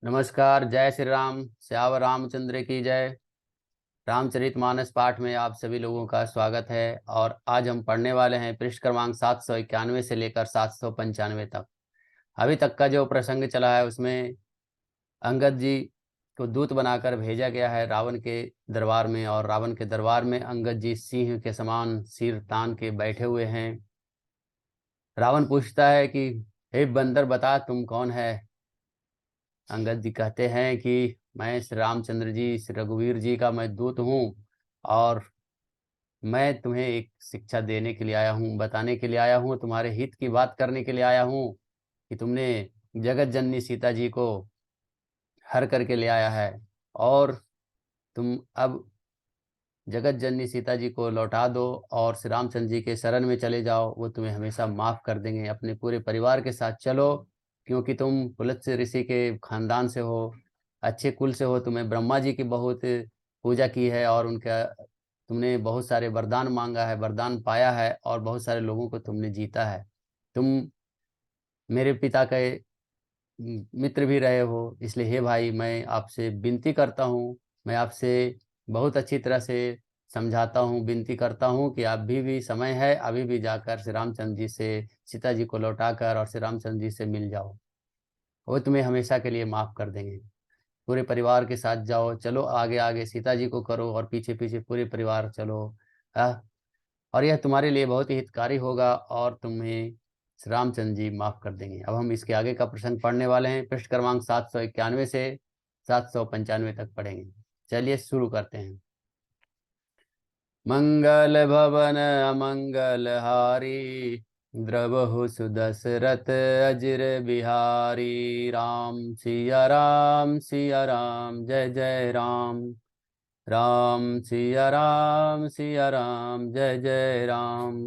नमस्कार। जय श्री राम। श्यावर रामचंद्र की जय। रामचरितमानस पाठ में आप सभी लोगों का स्वागत है। और आज हम पढ़ने वाले हैं पृष्ठ क्रमांक 791 से लेकर 795 तक। अभी तक का जो प्रसंग चला है उसमें अंगद जी को दूत बनाकर भेजा गया है रावण के दरबार में, और रावण के दरबार में अंगद जी सिंह के समान सिर तान के बैठे हुए हैं। रावण पूछता है कि हे बंदर, बता तुम कौन है। अंगद जी कहते हैं कि मैं श्री रामचंद्र जी, श्री रघुवीर जी का मैं दूत हूँ, और मैं तुम्हें एक शिक्षा देने के लिए आया हूँ, बताने के लिए आया हूँ, तुम्हारे हित की बात करने के लिए आया हूँ कि तुमने जगत जननी सीता जी को हर करके ले आया है, और तुम अब जगत जननी सीता जी को लौटा दो और श्री रामचंद्र जी के शरण में चले जाओ। वो तुम्हें हमेशा माफ कर देंगे। अपने पूरे परिवार के साथ चलो, क्योंकि तुम पुलत्स्य ऋषि के खानदान से हो, अच्छे कुल से हो। तुम्हें ब्रह्मा जी की बहुत पूजा की है, और उनका तुमने बहुत सारे वरदान मांगा है, वरदान पाया है, और बहुत सारे लोगों को तुमने जीता है। तुम मेरे पिता के मित्र भी रहे हो, इसलिए हे भाई, मैं आपसे विनती करता हूँ। मैं आपसे बहुत अच्छी तरह से समझाता हूँ, विनती करता हूँ कि अभी भी समय है, अभी भी जाकर श्री रामचंद्र जी से सीता जी को लौटाकर और श्री रामचंद्र जी से मिल जाओ। वो तुम्हें हमेशा के लिए माफ कर देंगे। पूरे परिवार के साथ जाओ, चलो आगे आगे सीता जी को करो और पीछे पीछे पूरे परिवार चलो। और यह तुम्हारे लिए बहुत ही हितकारी होगा, और तुम्हें श्री रामचंद्र जी माफ कर देंगे। अब हम इसके आगे का प्रसंग पढ़ने वाले हैं। पृष्ठ क्रमांक 791 से 795 तक पढ़ेंगे। चलिए शुरू करते हैं। मंगल भवन अमंगल हारी, द्रवहु सुदशरथ अजिर बिहारी। राम सिया राम जय जय राम। राम सिया राम जय जय राम।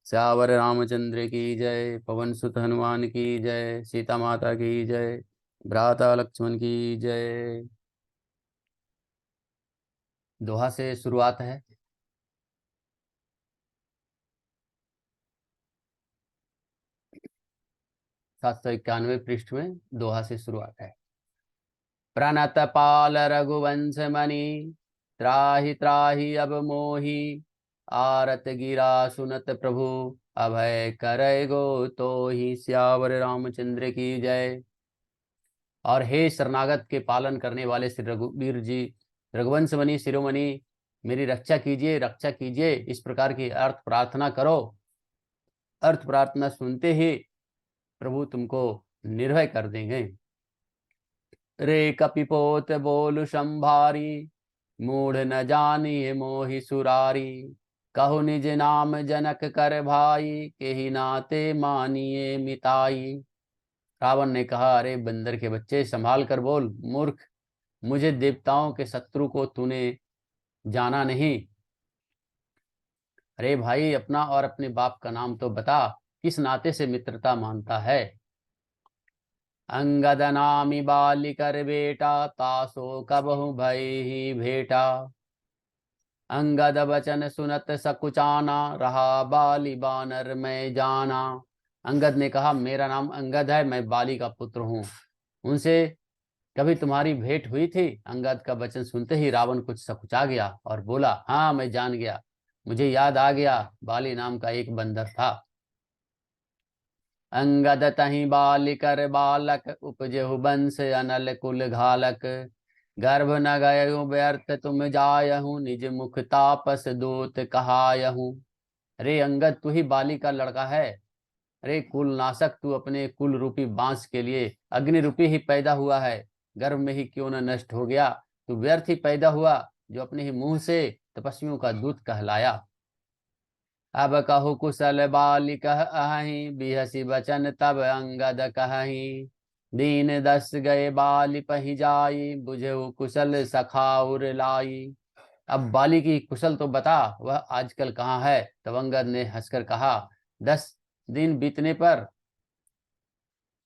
श्यावर रामचंद्र की जय। पवन सुत हनुमान की जय। सीता माता की जय। भ्राता लक्ष्मण की जय। दोहा से शुरुआत है। 791 पृष्ठ में दोहा से शुरुआत है। प्रणत पाल रघुवंश मणि, त्राहि त्राहि अब मोहि। आरत गिरा सुनत प्रभु, अभय करे गो तो ही। श्यावर रामचंद्र की जय। और हे शरणागत के पालन करने वाले श्री रघुवीर जी, रघुवंश मणि शिरोमणि, मेरी रक्षा कीजिए, रक्षा कीजिए। इस प्रकार की अर्थ प्रार्थना करो। अर्थ प्रार्थना सुनते ही प्रभु तुमको निर्भय कर देंगे। रे कपिपोत बोलु संभारी, मूढ़ न जानिए मोहि सुरारी। कहो निज नाम जनक कर भाई, के ही नाते मानिए मिताई। रावण ने कहा, अरे बंदर के बच्चे, संभाल कर बोल मूर्ख। मुझे देवताओं के शत्रु को तूने जाना नहीं। अरे भाई, अपना और अपने बाप का नाम तो बता, किस नाते से मित्रता मानता है। अंगद नामी बालिकर बेटा, तासो कबहु भय ही भेटा। अंगद वचन सुनत सकुचाना, रहा बाली बानर में जाना। अंगद ने कहा, मेरा नाम अंगद है, मैं बाली का पुत्र हूँ। उनसे कभी तुम्हारी भेंट हुई थी। अंगद का वचन सुनते ही रावण कुछ सकुचा गया और बोला, हाँ मैं जान गया, मुझे याद आ गया, बाली नाम का एक बंदर था। अंगद तही बालिकर बालक, उपजेहु बंश अनल कुल घालक। गर्भ न गयउ व्यर्थ तुम जायहू, निज मुख तापस दूत कहायहू। अरे अंगद, तू ही बाली का लड़का है। अरे कुल नाशक, तू अपने कुल रूपी बांस के लिए अग्नि रूपी ही पैदा हुआ है। गर्भ में ही क्यों न नष्ट हो गया। तू व्यर्थ ही पैदा हुआ, जो अपने ही मुंह से तपस्वियों का दूत कहलाया। अब कहु कुशल बाली कह अहि, बिहसी बचन तब अंगद कहि। दीन दस गए बाली पही जाई, बुझेउ कुशल सखाउर लाई। अब बाली की कुशल तो बता, वह आजकल कहाँ है। तब अंगद ने हंसकर कहा, 10 दिन बीतने पर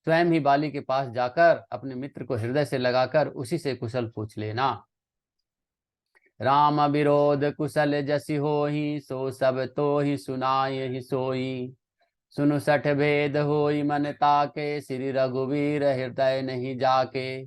स्वयं ही बाली के पास जाकर अपने मित्र को हृदय से लगाकर उसी से कुशल पूछ लेना। राम विरोध कुशल जसि होहि, सो सब तो ही सुनाय ही सोई। सुनु सठ भेद होई मन ताके, श्री रघुवीर हृदय नहीं जाके।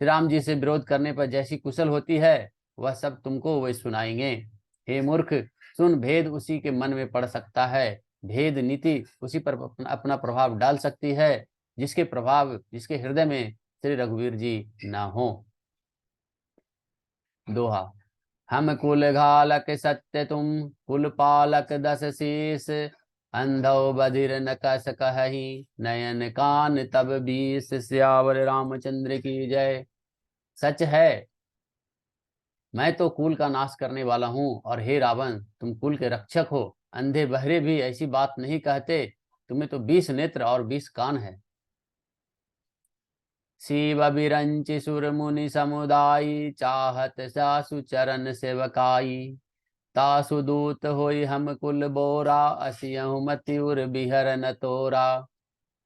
श्री राम जी से विरोध करने पर जैसी कुशल होती है वह सब तुमको वे सुनाएंगे। हे मूर्ख, सुन, भेद उसी के मन में पड़ सकता है, भेद नीति उसी पर अपना प्रभाव डाल सकती है जिसके हृदय में श्री रघुवीर जी ना हो। दोहा। हम कुल घालक सत्य तुम, कुल पालक 10 शीस, अंधो बधिर न कस कहही, नयन कान तब 20। सियावर रामचंद्र की जय। सच है, मैं तो कुल का नाश करने वाला हूँ, और हे रावण, तुम कुल के रक्षक हो। अंधे बहरे भी ऐसी बात नहीं कहते, तुम्हें तो 20 नेत्र और 20 कान है। शिव बिरंचि सुर मुनि समुदायी, चाहत सासु चरण सेवकाई, तासु दूत होई हम कुल बोरा, असियहु मति उर बिहर न तोरा।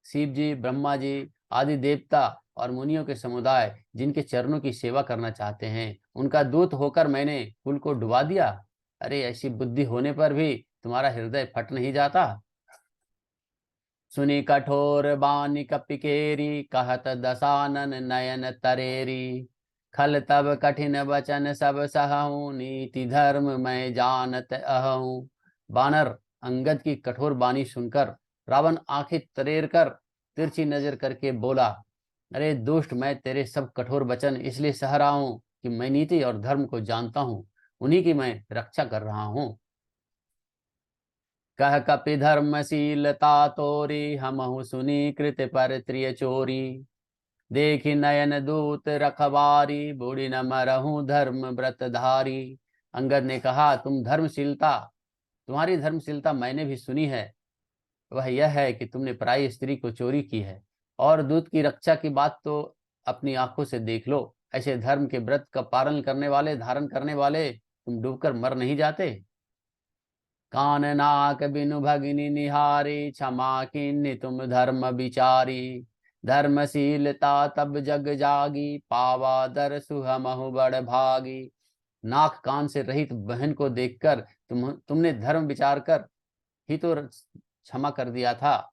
शिव जी, ब्रह्मा जी आदि देवता और मुनियों के समुदाय जिनके चरणों की सेवा करना चाहते हैं, उनका दूत होकर मैंने कुल को डुबा दिया। अरे, ऐसी बुद्धि होने पर भी तुम्हारा हृदय फट नहीं जाता। सुनी कठोर बानी कपिकेरी, कहत दसानन नयन तरेरी, खल तब कठिन वचन सब सहऊं, नीति धर्म मैं जानत अहूं। बानर अंगद की कठोर बानी सुनकर रावण आंखें तरेर कर तिरछी नजर करके बोला, अरे दुष्ट, मैं तेरे सब कठोर वचन इसलिए सह रहा हूं कि मैं नीति और धर्म को जानता हूं, उन्हीं की मैं रक्षा कर रहा हूं। कह कपि धर्मशीलता तोरी, हमहु सुनी कृत पर त्रिय चोरी, देखी नयन दूत रखवारी, बूढ़ी न मरहूं धर्म व्रतधारी। अंगद ने कहा, तुम्हारी धर्मशीलता मैंने भी सुनी है। वह यह है कि तुमने पराई स्त्री को चोरी की है, और दूत की रक्षा की बात तो अपनी आंखों से देख लो। ऐसे धर्म के व्रत का पालन करने वाले, धारण करने वाले तुम डूबकर मर नहीं जाते। कान नाक बिनु भगिनी निहारी, क्षमा किन्नी तुम धर्म विचारी, धर्मशीलता तब जग जागी, पावा दरसु हमहु बड़ भागी। नाक कान से रहित बहन को देखकर तुमने धर्म विचार कर ही तो क्षमा कर दिया था।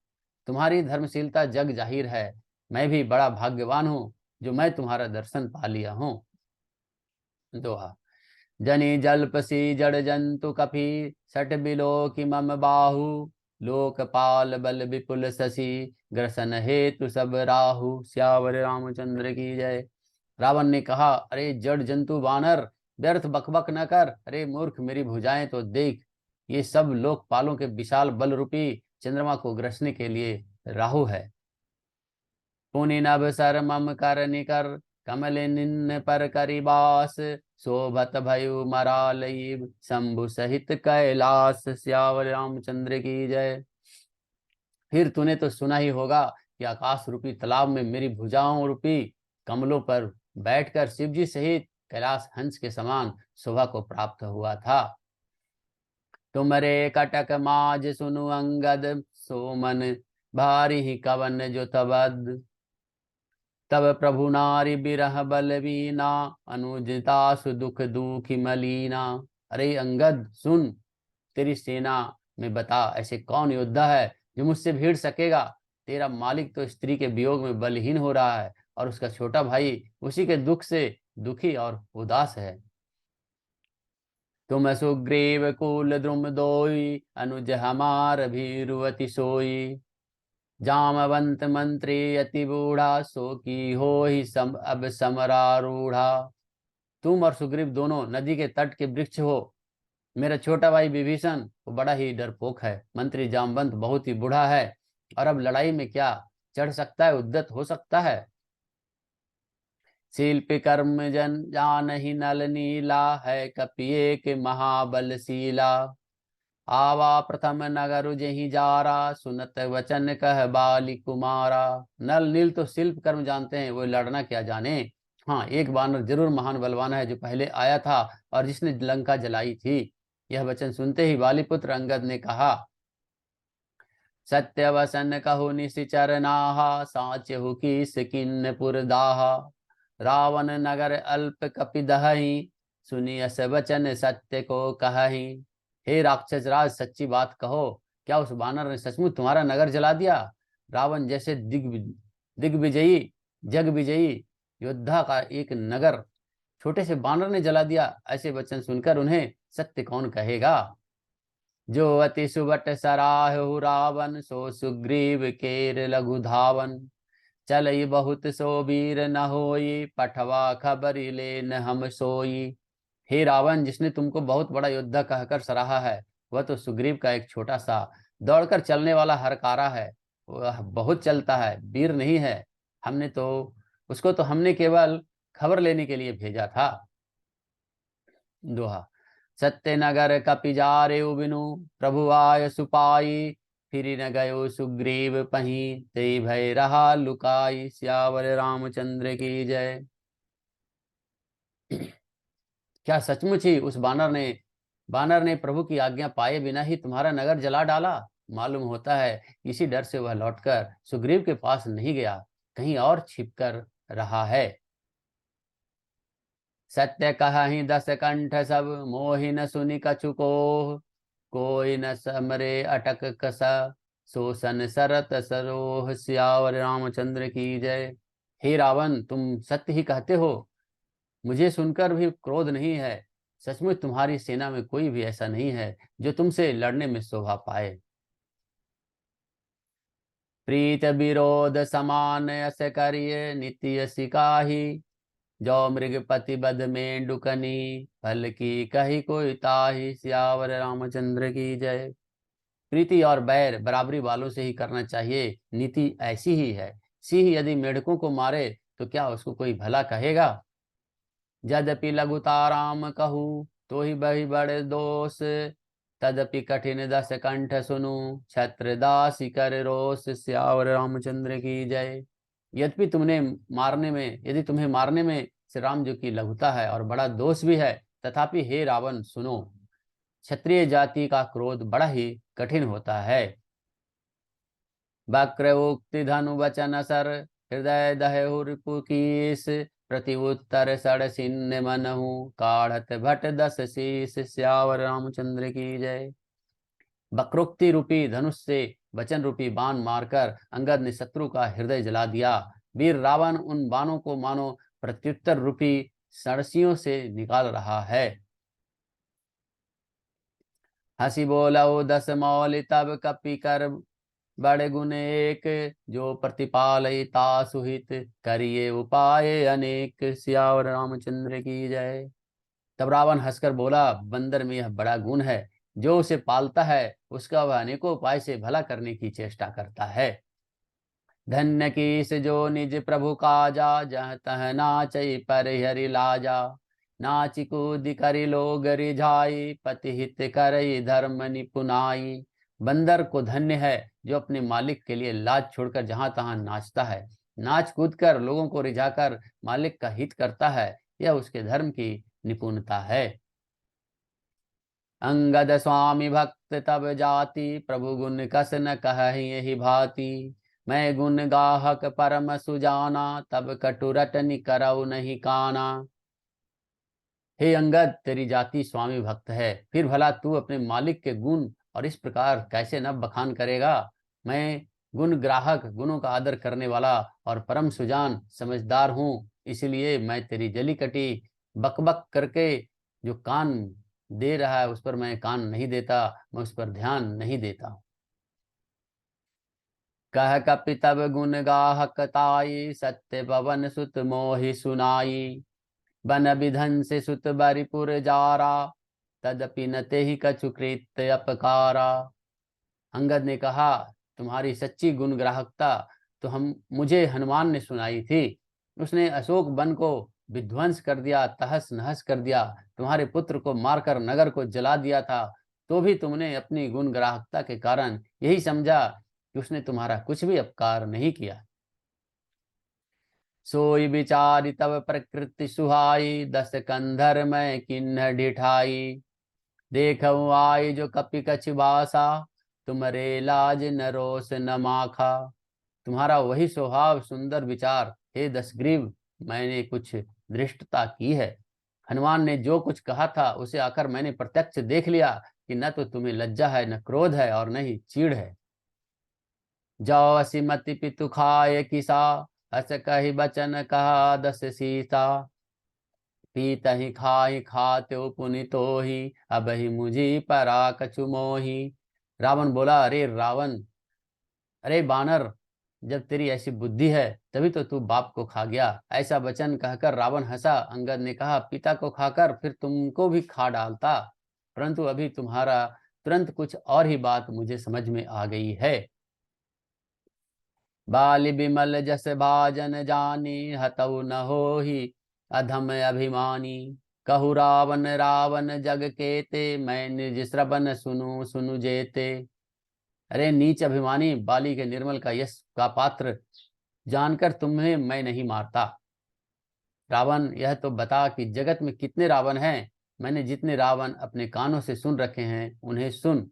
तुम्हारी धर्मशीलता जग जाहिर है, मैं भी बड़ा भाग्यवान हूँ जो मैं तुम्हारा दर्शन पा लिया हूँ। दोहा। जनि जल्पसी जड़ जंतु कपि, सट बिलो कि मम बाहु, लोकपाल बल विपुल शशि, ग्रसन हेतु सब राहु। श्यावर रामचंद्र की जय। रावण ने कहा, अरे जड़ जंतु बानर, व्यर्थ बकबक न कर। अरे मूर्ख, मेरी भुजाएं तो देख, ये सब लोकपालों के विशाल बल रूपी चंद्रमा को ग्रसने के लिए राहु है। पुनि नभ सर मम कर निकर, कमल निन्न पर करिबास, शोभत भयु मरालई, शंभु सहित कैलाश। श्यावर रामचंद्र की जय। फिर तूने तो सुना ही होगा कि आकाश रूपी तालाब में मेरी भुजाओं रूपी कमलों पर बैठकर शिवजी सहित कैलाश हंस के समान शोभा को प्राप्त हुआ था। तुमरे कटक माज सुनु अंगद, सोमन भारी ही कवन जो तबद, तब प्रभु नारी बिरह बलवीना, अनुजता सुदुख दुखी मलीना। अरे अंगद सुन, तेरी सेना में बता ऐसे कौन योद्धा है जो मुझसे भिड़ सकेगा। तेरा मालिक तो स्त्री के वियोग में बलहीन हो रहा है, और उसका छोटा भाई उसी के दुख से दुखी और उदास है। तुम सुग्रीव कुल द्रुम दोई, अनुज हमार भीरुवति सोई, जामवंत मंत्री अति बूढ़ा, सो की हो ही अब समरारूढ़ा। तुम और सुग्रीव दोनों नदी के तट के वृक्ष हो। मेरा छोटा भाई विभीषण वो बड़ा ही डरपोक है, मंत्री जामवंत बहुत ही बूढ़ा है, और अब लड़ाई में क्या चढ़ सकता है, उद्यत हो सकता है। शिल्पी कर्म जन जान ही नल नीला, है कपिये के महाबलशीला, आवा प्रथम नगर जही जारा, सुनत वचन कह बाली कुमारा। नल नील तो शिल्प कर्म जानते हैं, वो लड़ना क्या जाने। हाँ, एक बानर जरूर महान बलवान है जो पहले आया था और जिसने लंका जलाई थी। यह वचन सुनते ही बालीपुत्र अंगद ने कहा, सत्य वसन कहु निशिचर नाहा, साचहु की सकिन पुरदाहा, रावण नगर अल्प कपि दहहि, सुनियस वचन सत्य को कहहि। हे राक्षस राज, सच्ची बात कहो, क्या उस बानर ने सचमुच तुम्हारा नगर जला दिया? रावण जैसे दिग्विजयी जग विजयी योद्धा का एक नगर छोटे से बानर ने जला दिया। ऐसे वचन सुनकर उन्हें सत्य कौन कहेगा। जो अति सुबट सराहु रावण, सो सुग्रीव केर लघु धावन। चलई बहुत सो वीर न होई, पठवा खबरी ले न हम सोई। हे रावण, जिसने तुमको बहुत बड़ा योद्धा कहकर सराहा है, वह तो सुग्रीव का एक छोटा सा दौड़कर चलने वाला हरकारा है। वह बहुत चलता है, वीर नहीं है। हमने केवल खबर लेने के लिए भेजा था। दोहा। सत्य नगर कपि जारे बिनु, प्रभु आय सुपाई। फिर न गयो सुग्रीव पही, ते भय रहा लुकाई। सियावर रामचंद्र की जय। क्या सचमुच ही उस बानर ने प्रभु की आज्ञा पाए बिना ही तुम्हारा नगर जला डाला। मालूम होता है इसी डर से वह लौटकर सुग्रीव के पास नहीं गया, कहीं और छिपकर रहा है। सत्य कहि दस कंठ सब, मोहि न सुनि कछु कोह। कोई न समरे अटक कसा, सो सन सरत सरोह। सियावर रामचंद्र की जय। हे रावण, तुम सत्य ही कहते हो, मुझे सुनकर भी क्रोध नहीं है। सचमुच तुम्हारी सेना में कोई भी ऐसा नहीं है जो तुमसे लड़ने में शोभा पाए। प्रीत विरोध समान अस करिए, नित्य सिकाही। जो मृगपति बध में डुकनी, फल की कही कोई ताही। सियावर रामचंद्र की जय। प्रीति और बैर बराबरी वालों से ही करना चाहिए, नीति ऐसी ही है। सिंह यदि मेढकों को मारे तो क्या उसको कोई भला कहेगा। यद्यपि लघुताराम कहूँ, तो ही बही बड़े दोष। तदपि कठिन दस कंठ सुनु, छत्रदासी कर रोष। सियावर रामचंद्र की जय। यद्यपि यदि तुम्हें मारने में श्री राम जी की लघुता है और बड़ा दोष भी है, तथापि हे रावण सुनो, क्षत्रिय जाति का क्रोध बड़ा ही कठिन होता है। वक्र उक्ति धनु वचन सर, हृदय दहु रिपुकीस। प्रति उत्तर सड़ सिन्न मनहु, काढ़त भट दस शीस। सियावर रामचंद्र की जय। वक्रोक्ति रूपी धनुष से वचन रूपी बाण मारकर अंगद ने शत्रु का हृदय जला दिया। वीर रावण उन बाणों को मानो प्रत्युत्तर रूपी सड़सियों से निकाल रहा है। हंसी बोलो दस मौलि, तब कपि कर बड़े गुण एक। जो प्रतिपालयिता सुहित, करिए उपाय अनेक। सियावर रामचंद्र की जय। तब रावण हंसकर बोला, बंदर में यह बड़ा गुण है, जो उसे पालता है उसका वह अनेकों उपाय से भला करने की चेष्टा करता है। धन्य कीस जो निज प्रभु काजा, जह तह नाचई पर हरि लाजा। नाचि कूद करि लोग रिझाई, पति हित करई धर्म निपुनाई। बंदर को धन्य है जो अपने मालिक के लिए लाज छोड़कर जहां तहां नाचता है, नाच कूद कर लोगों को रिझाकर मालिक का हित करता है। यह उसके धर्म की निपुणता है। अंगद स्वामी भक्त तब जाति, प्रभु गुण कस न कहि यही भांति। मैं गुण गाहक परम सुजाना, तब कटु रटनि करऊ नहीं काना। हे अंगद, तेरी जाति स्वामी भक्त है, फिर भला तू अपने मालिक के गुण और इस प्रकार कैसे न बखान करेगा। मैं गुण ग्राहक, गुणों का आदर करने वाला और परम सुजान समझदार हूँ, इसलिए मैं तेरी जली कटी बकबक करके जो कान दे रहा है उस पर मैं कान नहीं देता, मैं उस पर ध्यान नहीं देता। कह कपि तब गुण गाहक ताई, सत्य पवन सुत मोहि सुनाई। बन विधन से सुत बरिपुर जारा, तदपि न तेहि कछु कृत्य अपकारा। अंगद ने कहा, तुम्हारी सच्ची गुण ग्राहकता तो मुझे हनुमान ने सुनाई थी। उसने अशोक वन को विध्वंस कर दिया, तहस नहस कर दिया, तुम्हारे पुत्र को मारकर नगर को जला दिया था, तो भी तुमने अपनी गुण ग्राहकता के कारण यही समझा कि उसने तुम्हारा कुछ भी अपकार नहीं किया। सोई विचारि तब प्रकृति सुहाई, दस कंधर में किन्ह ढिठाई। देखऊ आई जो कपि कछ भाषा, तुमरे लाज न रोष न माखा। तुम्हारा वही स्वभाव सुंदर विचार, हे दशग्रीव, मैंने कुछ दृष्टता की है। हनुमान ने जो कुछ कहा था उसे आकर मैंने प्रत्यक्ष देख लिया कि न तो तुम्हें लज्जा है, न क्रोध है, और न ही चीड़ है। जाओ असिमति पितु खाए किसा, अस कही बचन कहा दस सीता, पीतहि खाई खात्यो पुनितो ही, अब ही मुझी परा कछु मोही। रावण बोला, अरे रावण, अरे बानर, जब तेरी ऐसी बुद्धि है तभी तो तू बाप को खा गया। ऐसा वचन कहकर रावण हंसा। अंगद ने कहा, पिता को खाकर फिर तुमको भी खा डालता, परंतु अभी तुम्हारा तुरंत कुछ और ही बात मुझे समझ में आ गई है। बाली बिमल जस भाजन जानी, हतऊ न होहि अधम अभिमानी। कहु रावण रावण जग केते, मैं निज श्रवण सुनु सुनु जेते। अरे नीच अभिमानी, बाली के निर्मल का यश का पात्र जानकर तुम्हें मैं नहीं मारता। रावण, यह तो बता कि जगत में कितने रावण हैं। मैंने जितने रावण अपने कानों से सुन रखे हैं उन्हें सुन।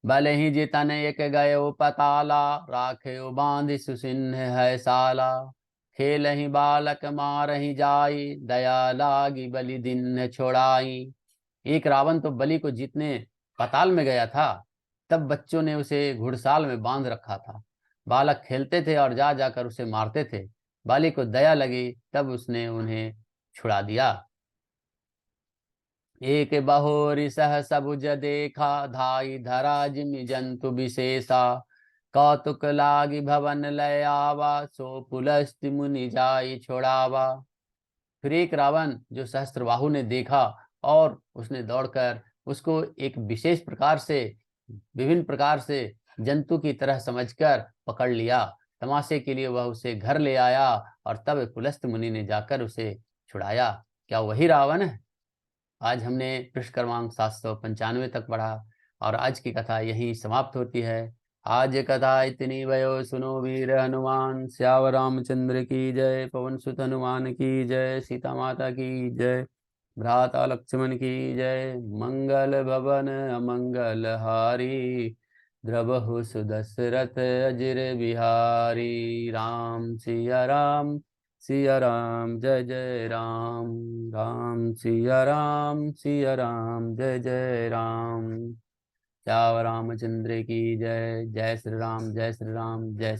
भले ही जितन एक गयो पताला, राखे बांध सुसिन्ह है साला। खेल ही बालक मार ही जाई, दया लागी बलि दिन छोड़ाई। एक रावण तो बलि को जीतने पाताल में गया था, तब बच्चों ने उसे घुड़साल में बांध रखा था। बालक खेलते थे और जा जाकर उसे मारते थे। बाली को दया लगी तब उसने उन्हें छुड़ा दिया। एक बहोरी सह सबुज देखा, धाई धरा जिमि जंतु विशेषा। कौतुक लागी भवन लय आवा, सो पुलस्ति मुनि जाई छोड़ावा। फिर एक रावण जो सहस्त्रबाहु ने देखा और उसने दौड़कर उसको एक विशेष प्रकार से, विभिन्न प्रकार से जंतु की तरह समझकर पकड़ लिया। तमाशे के लिए वह उसे घर ले आया और तब पुलस्त मुनि ने जाकर उसे छुड़ाया। क्या वही रावण है? आज हमने पृष्ठ क्रमांक 795 तक पढ़ा और आज की कथा यही समाप्त होती है। आज कथा इतनी भयो सुनो वीर हनुमान, श्यावर रामचंद्र की जय। पवन सुत हनुमान की जय। सीता माता की जय। भ्राता लक्ष्मण की जय। मंगल भवन अमंगल हारी, द्रवहु सुदशरथ अजिर बिहारी। राम सिया राम, सिया राम जय जय राम। राम सिया राम, सिया राम जय जय राम। श्याम रामचंद्र की जय। जय श्री राम, जय श्री राम, जय श्री